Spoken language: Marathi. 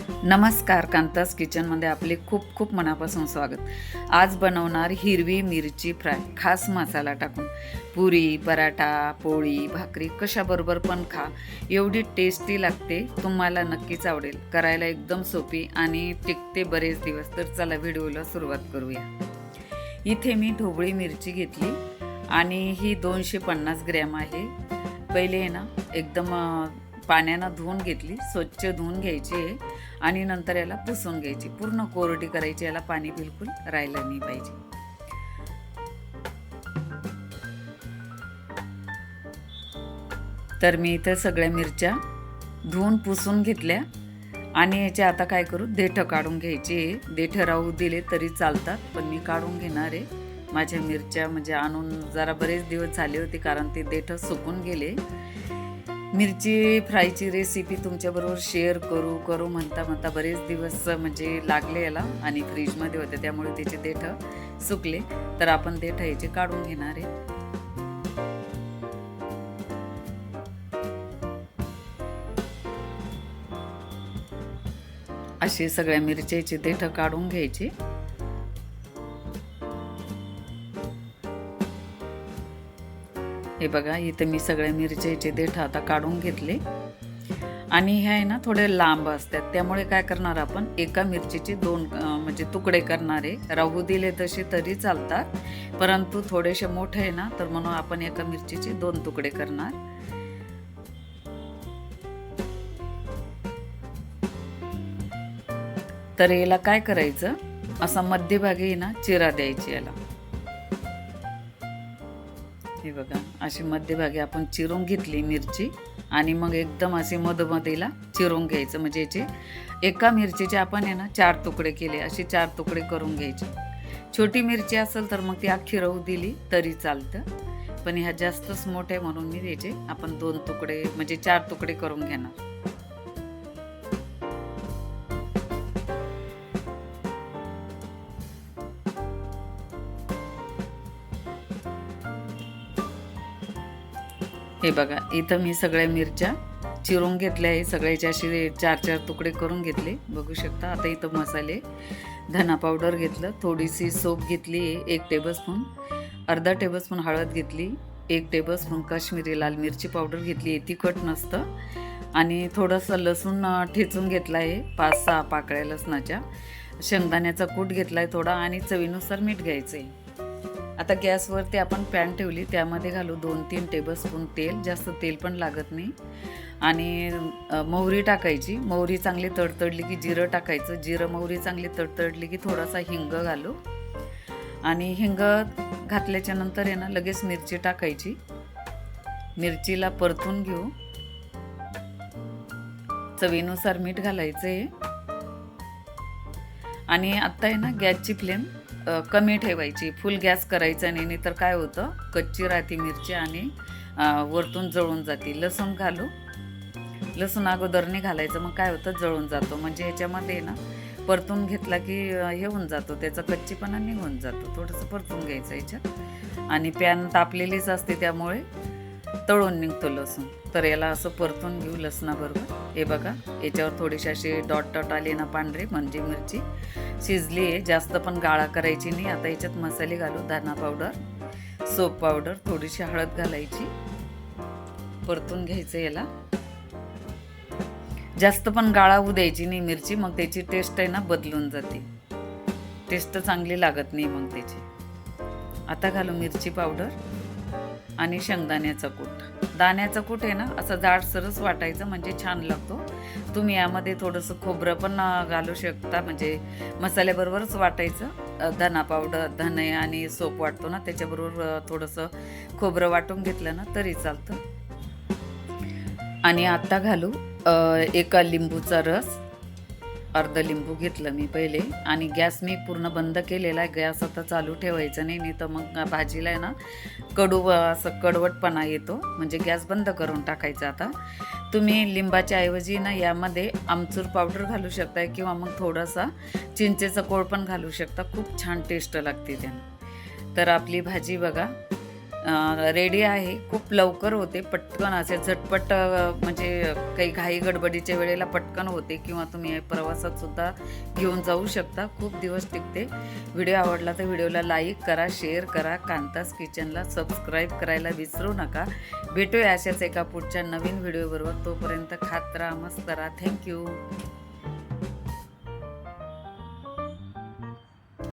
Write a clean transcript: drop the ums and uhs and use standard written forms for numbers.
नमस्कार, कांतास किचनमध्ये आपले खूप खूप मनापासून स्वागत. आज बनवणार हिरवी मिरची फ्राय खास मसाला टाकून. पुरी, पराठा, पोळी, भाकरी कशाबरोबर पण खा, एवढी टेस्टी लागते. तुम्हाला नक्कीच आवडेल. करायला एकदम सोपी आणि टिकते बरेच दिवस. तर चला व्हिडिओला सुरुवात करूया. इथे मी ढोबळी मिरची घेतली आणि ही 250 ग्रॅम आहे. पहिले आहे ना एकदम पाण्यानं धुवून घेतली, स्वच्छ धुवून घ्यायची आहे आणि नंतर याला पुसून घ्यायची, पूर्ण कोरडी करायची. याला पाणी बिलकुल राहिलं नाही पाहिजे. तर मी इथं सगळ्या मिरच्या धुवून पुसून घेतल्या आणि याचे आता काय करू, देठं काढून घ्यायचे. देठं राहू दिले तरी चालतात, पण मी काढून घेणार आहे. माझ्या मिरच्या म्हणजे आणून जरा बरेच दिवस झाले होते, कारण ते देठं सुकून गेले. मिरची फ्रायची रेसिपी तुमच्याबरोबर शेअर करू म्हणता बरेच दिवस म्हणजे लागले याला आणि फ्रीजमध्ये होते, त्यामुळे त्याचे देठं सुकले. तर आपण देठं याचे काढून घेणार आहे. असे सगळ्या मिरच्याचे देठं काढून घ्यायचे. हे बघा, इथं मी सगळ्या मिरच्याचे देठं आता काढून घेतले. आणि ह्या आहे ना थोडे लांब असतात, त्यामुळे काय करणार आपण, एका मिरचीचे दोन म्हणजे तुकडे करणारे. राहू दिले तसे तरी चालतात, परंतु थोडेसे मोठे आहे ना, तर म्हणून आपण एका मिरचीचे 2 तुकडे करणार. तर याला काय करायचं, असा मध्यभागी ना चिरा द्यायची याला. हे बघा, अशी मध्यभागी आपण चिरून घेतली मिरची आणि मग एकदम असे मधोमधीला चिरून घ्यायचं. म्हणजे याचे एका मिरचीचे आपण आहे ना 4 तुकडे केले, असे 4 तुकडे करून घ्यायचे. छोटी मिरची असेल तर मग ती अख्खी राहू दिली तरी चालतं, पण ह्या जास्तच मोठे म्हणून मी याचे आपण 2 तुकडे म्हणजे 4 तुकडे करून घेणार. हे बघा, इथं मी सगळ्या मिरच्या चिरून घेतल्या आहे. सगळ्याचे असे 4-4 तुकडे करून घेतले, बघू शकता. आता इथं मसाले, धना पावडर घेतलं, थोडीशी सोप घेतली आहे 1 टेबलस्पून, अर्धा टेबलस्पून हळद घेतली, 1 टेबलस्पून काश्मीरी लाल मिरची पावडर घेतली आहे, तिखट नसतं. आणि थोडंसं लसूण ठेचून घेतला आहे, 5-6 पाकळ्या लसणाच्या. शेंगदाण्याचा कूट घेतला आहे थोडा आणि चवीनुसार मीठ घ्यायचं आहे. आता गॅसवरती आपण पॅन ठेवली, त्यामध्ये घालू 2-3 टेबलस्पून तेल. जास्त तेल पण लागत नाही. आणि मोहरी टाकायची. मोहरी चांगली तडतडली की जिरं टाकायचं. जिरं मोहरी चांगली तडतडली की थोडासा हिंग घालू. आणि हिंग घातल्याच्या नंतर आहे ना लगेच मिरची टाकायची. मिरचीला परतून घेऊ. चवीनुसार मीठ घालायचं आहे. आणि आता आहे ना गॅसची फ्लेम कमी ठेवायची, फुल गॅस करायचा नाही, तर काय होतं, कच्ची राहते मिरची आणि वरतून जळून जाते. लसूण घालू. लसूण अगोदरने घालायचं, मग काय होतं, जळून जातो. म्हणजे ह्याच्यामध्ये ना परतून घेतला की हे होऊन जातो, त्याचा कच्चीपणा निघून जातो. थोडंसं परतून घ्यायचं याच्यात. आणि पॅन तापलेलीच असते, त्यामुळे तळून निघतो लसूण. तर याला असं परतून घेऊ लसणाबरोबर. हे बघा, याच्यावर थोडेसे असे डॉट आले ना पांढरे, म्हणजे मिरची शिजली आहे. जास्त पण गाळा करायची नाही. आता याच्यात मसाले घालू. धना पावडर, सोप पावडर, थोडीशी हळद घालायची. परतून घ्यायचं याला. जास्त पण गाळा होऊ द्यायची नाही मिरची, मग त्याची टेस्ट आहे ना बदलून जाते. टेस्ट चांगली लागत नाही मग त्याची. आता घालू मिरची पावडर आणि शेंगदाण्याचा कूट. दाण्याचा कूट आहे ना असं जाडसरच वाटायचं, म्हणजे छान लागतो. तुम्ही यामध्ये थोडंसं खोबरं पण घालू शकता, म्हणजे मसाल्याबरोबरच वाटायचं. धना पावडर, धने आणि सोप वाटतो ना, त्याच्याबरोबर थोडंसं खोबरं वाटून घेतलं ना तरी चालतं. आणि आता घालू एका लिंबूचा रस. अर्ध लिंबू घेतलं मी पहिले. आणि गॅस मी पूर्ण बंद केलेला आहे. गॅस आता चालू ठेवायचा नाही, तर मग भाजीला आहे ना असं कडवटपणा येतो. म्हणजे गॅस बंद करून टाकायचा. आता तुम्ही लिंबाच्या ऐवजी ना यामध्ये आमचूर पावडर घालू शकता, किंवा मग थोडासा चिंचेचा कोळ पण घालू शकता. खूप छान टेस्ट लागते त्यानं. तर आपली भाजी बघा रेडी आहे. खूप लवकर होते, पटकन असे झटपट म्हणजे काही घाई गडबडीच्या वेळेला पटकन होते किंवा तुम्ही प्रवासात सुद्धा घेऊन जाऊ शकता. खूप दिवस टिकते. व्हिडिओ आवडला तर व्हिडिओला लाईक करा, शेअर करा, कांतास किचनला सबस्क्राईब करायला विसरू नका. भेटूया अशाच एका पुढच्या नवीन व्हिडिओबरोबर. तोपर्यंत खात राहा, मस्त राहा. थँक्यू.